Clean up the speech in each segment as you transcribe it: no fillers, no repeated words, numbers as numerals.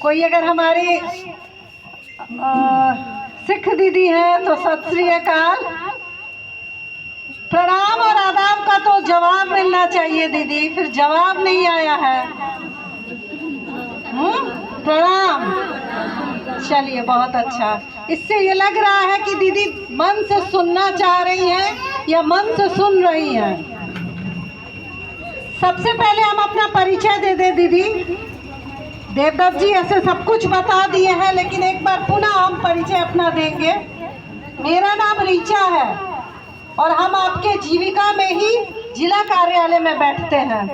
कोई अगर हमारी सिख दीदी हैं तो सत श्री अकाल, प्रणाम और आदाब का तो जवाब मिलना चाहिए दीदी, फिर जवाब नहीं आया है। प्रणाम, चलिए बहुत अच्छा। इससे ये लग रहा है कि दीदी मन से सुनना चाह रही हैं या मन से सुन रही हैं। सबसे पहले हम अपना परिचय दे दें दीदी। देवदत्त जी ऐसे सब कुछ बता दिए हैं, लेकिन एक बार पुनः हम परिचय अपना देंगे। मेरा नाम रीचा है और हम आपके जीविका में ही जिला कार्यालय में बैठते हैं।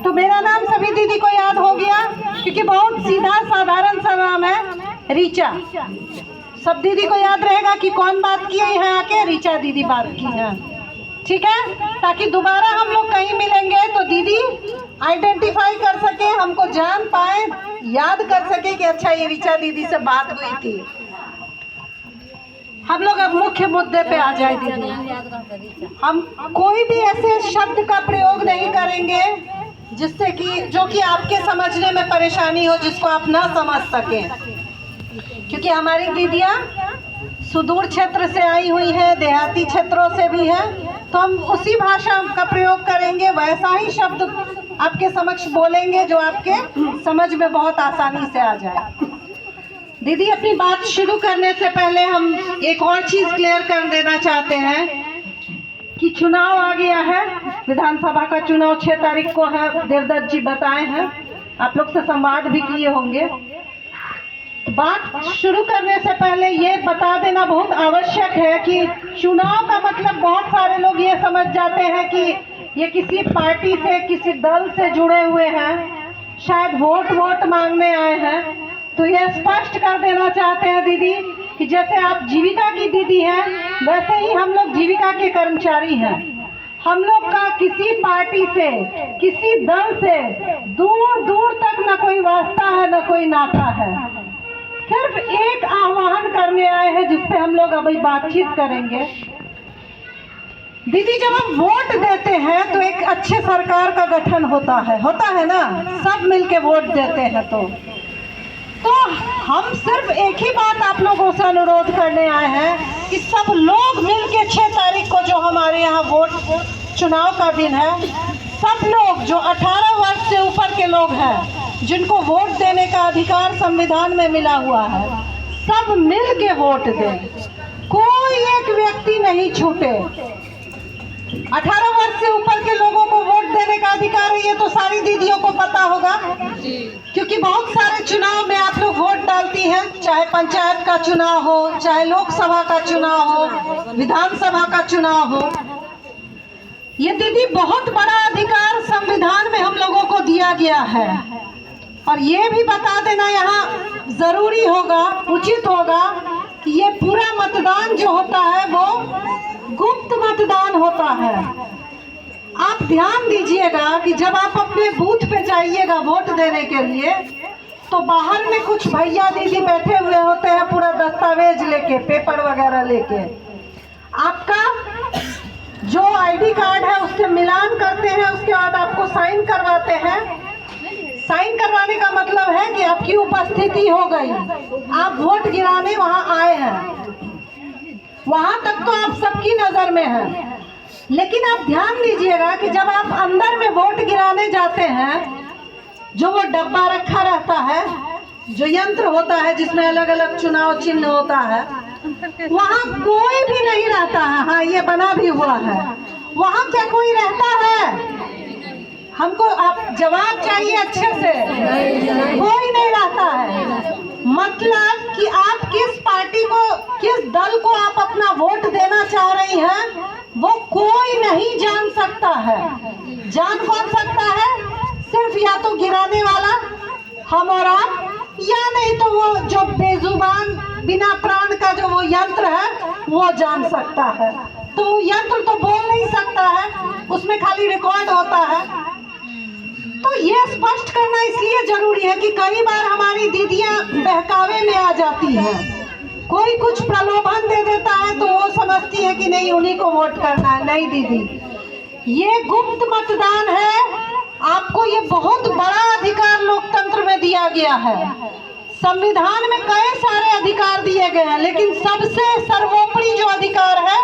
तो मेरा नाम सभी दीदी को याद हो गया, क्योंकि बहुत सीधा साधारण सा नाम है रीचा। सब दीदी को याद रहेगा कि कौन बात की है यहाँ आके, रीचा दीदी बात की है, ठीक है? ताकि दोबारा हम लोग कहीं मिलेंगे तो दीदी आइडेंटिफाई कर सके, हमको जान पाए, याद कर सके कि अच्छा ये रीचा दीदी से बात हुई थी। हम लोग अब मुख्य मुद्दे पे आ जाए दीदी। हम कोई भी ऐसे शब्द का प्रयोग नहीं करेंगे जिससे कि जो कि आपके समझने में परेशानी हो, जिसको आप ना समझ सकें, क्योंकि हमारी दीदियाँ सुदूर क्षेत्र से आई हुई हैं, देहाती क्षेत्रों से भी हैं, तो हम उसी भाषा का प्रयोग करेंगे, वैसा ही शब्द आपके समक्ष बोलेंगे जो आपके समझ में बहुत आसानी से आ जाए। दीदी अपनी बात शुरू करने से पहले हम एक और चीज़ क्लियर कर देना चाहते हैं कि चुनाव आ गया है, विधानसभा का चुनाव 6 तारीख को है, देवदत्त जी बताए हैं, आप लोग से संवाद भी किए होंगे। बात शुरू करने से पहले ये बता देना बहुत आवश्यक है कि चुनाव का मतलब बहुत सारे लोग ये समझ जाते हैं कि ये किसी पार्टी से, किसी दल से जुड़े हुए हैं, शायद वोट मांगने आए हैं। तो ये स्पष्ट कर देना चाहते हैं दीदी कि जैसे आप जीविका की दीदी हैं, वैसे ही हम लोग जीविका के कर्मचारी हैं। हम लोग का किसी पार्टी से, किसी दल से दूर दूर तक न कोई वास्ता है, न कोई नाता है। सिर्फ एक आह्वान करने आए हैं जिसपे हम लोग अभी बातचीत करेंगे। दीदी जब हम वोट देते हैं तो एक अच्छे सरकार का गठन होता है ना, सब मिलके वोट देते हैं। तो हम सिर्फ एक ही बात आप लोगों से अनुरोध करने आए हैं कि सब लोग मिलके 6 तारीख को जो हमारे यहाँ वोट चुनाव का दिन है, सब लोग जो 18 वर्ष से ऊपर के लोग हैं, जिनको वोट देने का अधिकार संविधान में मिला हुआ है, सब मिलके वोट दें, कोई एक व्यक्ति नहीं छूटे। 18 वर्ष से ऊपर के लोगों को वोट देने का अधिकार है, ये तो सारी दीदियों को पता होगा, क्योंकि बहुत सारे चुनाव में आप लोग वोट डालती हैं, चाहे पंचायत का चुनाव हो, चाहे लोकसभा का चुनाव हो, विधानसभा का चुनाव हो। ये दीदी बहुत बड़ा अधिकार संविधान में हम लोगों को दिया गया है। और ये भी बता देना यहाँ जरूरी होगा, उचित होगा कि ये पूरा मतदान जो होता है वो गुप्त मतदान होता है। आप ध्यान दीजिएगा कि जब आप अपने बूथ पे जाइएगा वोट देने के लिए, तो बाहर में कुछ भैया दीदी बैठे हुए होते हैं, पूरा दस्तावेज लेके, पेपर वगैरह लेके। आपका जो आईडी कार्ड है उससे मिलान करते हैं, उसके बाद आपको साइन करवाते हैं। साइन करवाने का मतलब है कि आपकी उपस्थिति हो गई, आप वोट गिराने वहां आए हैं। वहां तक तो आप सबकी नजर में हैं, लेकिन आप ध्यान दीजिएगा कि जब आप अंदर में वोट गिराने जाते हैं, जो वो डब्बा रखा रहता है, जो यंत्र होता है जिसमें अलग अलग चुनाव चिन्ह होता है, वहाँ कोई भी नहीं रहता है। हाँ, ये बना भी हुआ है। वहाँ क्या कोई रहता है? हमको आप जवाब चाहिए अच्छे से। कोई नहीं रहता है। मतलब कि आप किस पार्टी को, किस दल को आप अपना वोट देना चाह रही हैं, वो कोई नहीं जान सकता है। जान कौन सकता है? सिर्फ या तो गिराने वाला, हम और आप, या नहीं तो वो जो बेजुबान बिना प्राण का जो वो यंत्र है वो जान सकता है। तो वो यंत्र तो बोल नहीं सकता है, उसमें खाली रिकॉर्ड होता है। तो ये स्पष्ट करना इसलिए जरूरी है कि कई बार हमारी दीदियां बहकावे में आ जाती हैं। कोई कुछ प्रलोभन दे देता है तो वो समझती है कि नहीं उन्हीं को वोट करना है। नहीं दीदी, ये गुप्त मतदान है। आपको ये बहुत बड़ा अधिकार लोकतंत्र में दिया गया है। संविधान में कई सारे अधिकार दिए गए हैं, लेकिन सबसे सर्वोपरि जो अधिकार है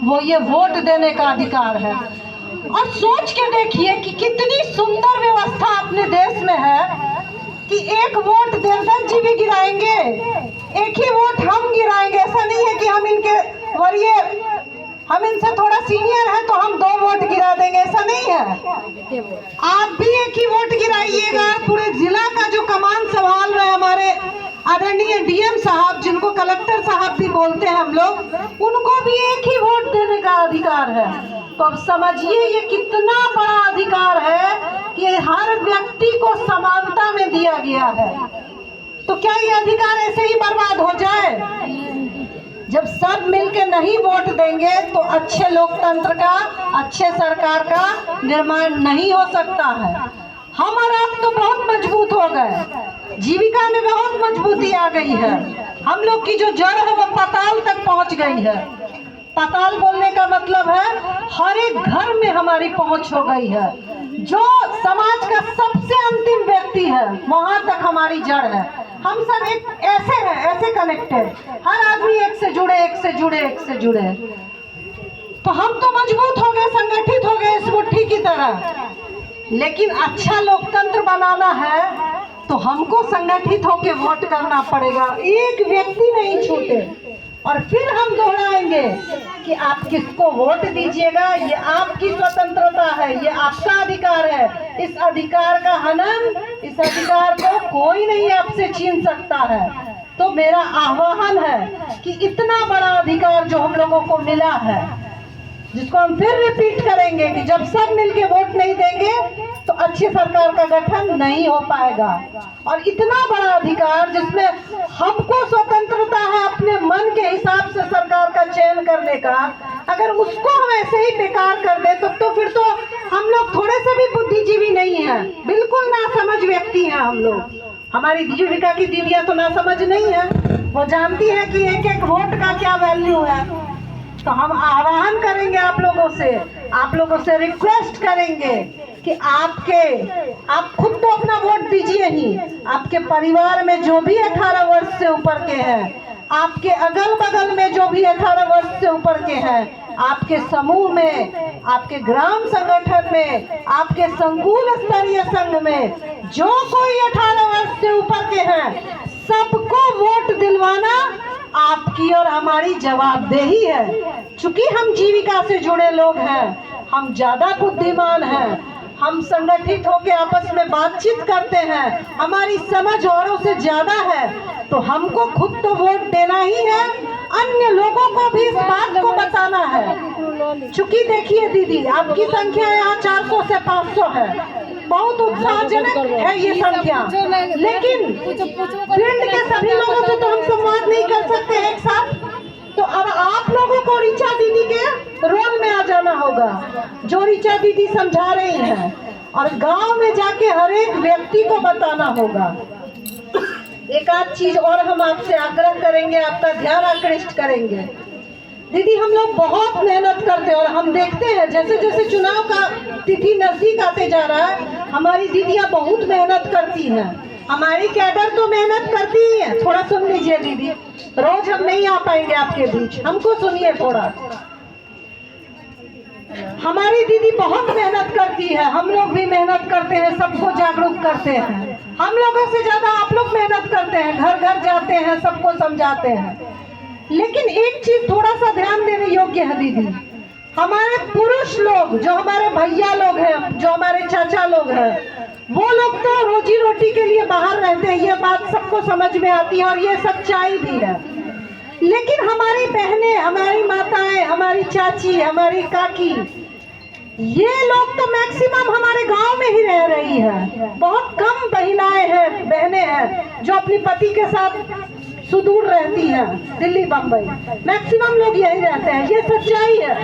वो ये वोट देने का अधिकार है। और सोच के देखिए कि कितनी सुंदर व्यवस्था अपने देश में है कि एक वोट दर्जन जी भी गिराएंगे, एक ही वोट हम गिराएंगे। ऐसा नहीं है कि हम इनसे थोड़ा सीनियर है तो हम 2 वोट गिरा देंगे, ऐसा नहीं है। आप भी एक ही वोट गिराइएगा। पूरे जिला का जो कमान संभाल रहे हैं हमारे आदरणीय डीएम साहब, जिनको कलेक्टर साहब भी बोलते हैं हम लोग, उनको भी एक ही वोट देने का अधिकार है। तो अब समझिए ये कितना बड़ा अधिकार है कि हर व्यक्ति को समानता में दिया गया है। तो क्या ये अधिकार ऐसे ही बर्बाद हो जाए? जब सब मिलके नहीं वोट देंगे तो अच्छे लोकतंत्र का, अच्छे सरकार का निर्माण नहीं हो सकता है। हम और आप तो बहुत मजबूत हो गए, जीविका में बहुत मजबूती आ गई है। हम लोग की जो जड़ है वो पाताल तक पहुंच गई है। पाताल बोलने का मतलब है हर एक घर में हमारी पहुंच हो गई है। जो समाज का सबसे अंतिम व्यक्ति है वहां तक हमारी जड़ है। हम सब एक ऐसे हैं, ऐसे कनेक्टेड, हर आदमी एक से जुड़े, एक से जुड़े, एक से जुड़े। तो हम तो मजबूत हो गए, संगठित हो गए इस मुट्ठी की तरह। लेकिन अच्छा लोकतंत्र बनाना है तो हमको संगठित होकर वोट करना पड़ेगा, एक व्यक्ति नहीं छूटे। और फिर हम दोहराएंगे कि आप किसको वोट दीजिएगा, ये आपकी स्वतंत्रता है, ये आपका अधिकार है। इस अधिकार का हनन, इस अधिकार को कोई नहीं आपसे छीन सकता है। तो मेरा आह्वान है कि इतना बड़ा अधिकार जो हम लोगों को मिला है, जिसको हम फिर रिपीट करेंगे कि जब सब मिलके वोट नहीं देंगे तो अच्छी सरकार का गठन नहीं हो पाएगा। और इतना बड़ा अधिकार जिसमें हमको स्वतंत्रता है अपने मन के हिसाब से सरकार का चयन करने का, अगर उसको हम ऐसे ही बेकार कर दे तो फिर तो हम लोग थोड़े से भी बुद्धिजीवी नहीं है, बिल्कुल ना समझ व्यक्ति हैं हम लोग। हमारी जीविका की दीदियां तो ना समझ नहीं है, वो जानती है कि एक एक वोट का क्या वैल्यू है। तो हम आह्वान करेंगे आप लोगों से रिक्वेस्ट करेंगे कि आप खुद तो अपना वोट दीजिए ही, आपके परिवार में जो भी 18 वर्ष से ऊपर के हैं, आपके अगल बगल में जो भी 18 वर्ष से ऊपर के हैं, आपके समूह में, आपके ग्राम संगठन में, आपके संकुल स्तरीय संघ में जो कोई 18 वर्ष से ऊपर के हैं, सबको वोट दिलवाना आपकी और हमारी जवाबदेही है। चूंकि हम जीविका से जुड़े लोग हैं, हम ज्यादा बुद्धिमान हैं, हम संगठित होकर आपस में बातचीत करते हैं, हमारी समझ औरों से ज्यादा है, तो हमको खुद तो वोट देना ही है, अन्य लोगों को भी इस बात को बताना है। चूंकि देखिए दीदी, आपकी संख्या यहाँ 400 से 500 है, बहुत उत्साहजनक है ये संख्या, लेकिन फील्ड के सभी लोगों से तो हम संवाद नहीं कर सकते एक साथ। तो अब आप लोगों को ऋचा दीदी के रोल में आ जाना होगा, जो ऋचा दीदी समझा रही हैं, और गांव में जाके हर एक व्यक्ति को बताना होगा। एक आध चीज और हम आपसे आग्रह करेंगे, आपका ध्यान आकृष्ट करेंगे। दीदी, हम लोग बहुत मेहनत करते हैं और हम देखते हैं जैसे जैसे चुनाव का तिथि नजदीक आते जा रहा है, हमारी दीदियां बहुत मेहनत करती हैं। हमारी कैडर तो मेहनत करती ही है। थोड़ा सुन लीजिए दीदी, रोज हम नहीं आ पाएंगे आपके बीच, हमको सुनिए थोड़ा। हमारी दीदी बहुत मेहनत करती है, हम लोग भी मेहनत करते हैं, सबको जागरूक करते हैं। हम लोगों से ज्यादा आप लोग मेहनत करते हैं, घर घर जाते हैं, सबको समझाते हैं। लेकिन एक चीज थोड़ा सा ध्यान देने योग्य है दीदी, हमारे पुरुष लोग, जो हमारे भैया लोग हैं, जो हमारे चाचा लोग हैं, वो लोग तो रोजी रोटी के लिए बाहर रहते हैं, ये बात सबको समझ में आती है और ये सच्चाई भी है। लेकिन हमारी बहनें, हमारी माताएं, हमारी चाची, हमारी काकी, ये लोग तो मैक्सिमम हमारे गांव में ही रह रही है। बहुत कम महिलाएं हैं, बहनें हैं जो अपनी पति के साथ सुदूर रहती हैं, दिल्ली बम्बई, मैक्सिमम लोग यही रहते हैं, ये सच्चाई है।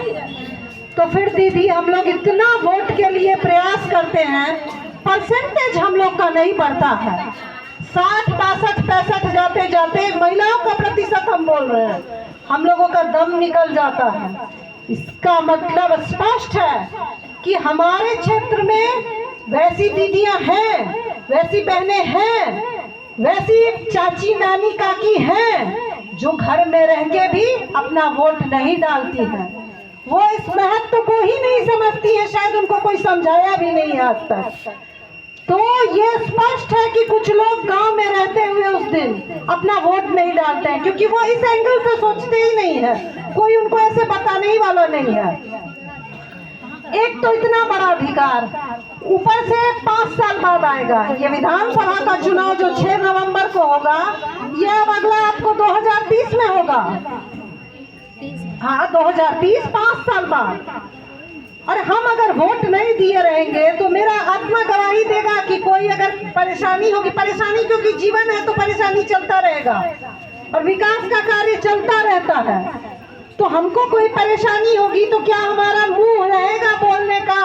तो फिर दीदी, हम लोग इतना वोट के लिए प्रयास करते हैं, परसेंटेज हम लोग का नहीं बढ़ता है। 60, 62, 65 जाते जाते महिलाओं का प्रतिशत हम बोल रहे हैं, हम लोगों का दम निकल जाता है। इसका मतलब स्पष्ट है कि हमारे क्षेत्र में वैसी दीदियां हैं, वैसी बहनें हैं, वैसी चाची नानी काकी हैं जो घर में रह के भी अपना वोट नहीं डालती हैं। वो इस महत्व को ही नहीं समझती है, शायद उनको कोई समझाया भी नहीं आज तक। तो ये स्पष्ट है कि कुछ लोग गांव में रहते हुए उस दिन अपना वोट नहीं डालते हैं, क्योंकि वो इस एंगल से सोचते ही नहीं है, कोई उनको ऐसे बताने ही वाला नहीं है। एक तो इतना बड़ा अधिकार, ऊपर से 5 साल बाद आएगा ये विधानसभा का चुनाव जो 6 नवंबर को होगा, ये अब अगला आपको 2030 में होगा। हाँ 2030, 5 साल बाद। और हम अगर वोट नहीं दिए रहेंगे तो मेरा आत्मा गवाही देगा कि कोई अगर परेशानी होगी, परेशानी क्योंकि जीवन है तो परेशानी चलता रहेगा और विकास का कार्य चलता रहता है। तो हमको कोई परेशानी होगी तो क्या हमारा मुंह रहेगा बोलने का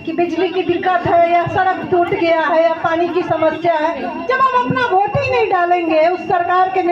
कि बिजली की दिक्कत है या सड़क टूट गया है या पानी की समस्या है, जब हम अपना वोट ही नहीं डालेंगे उस सरकार के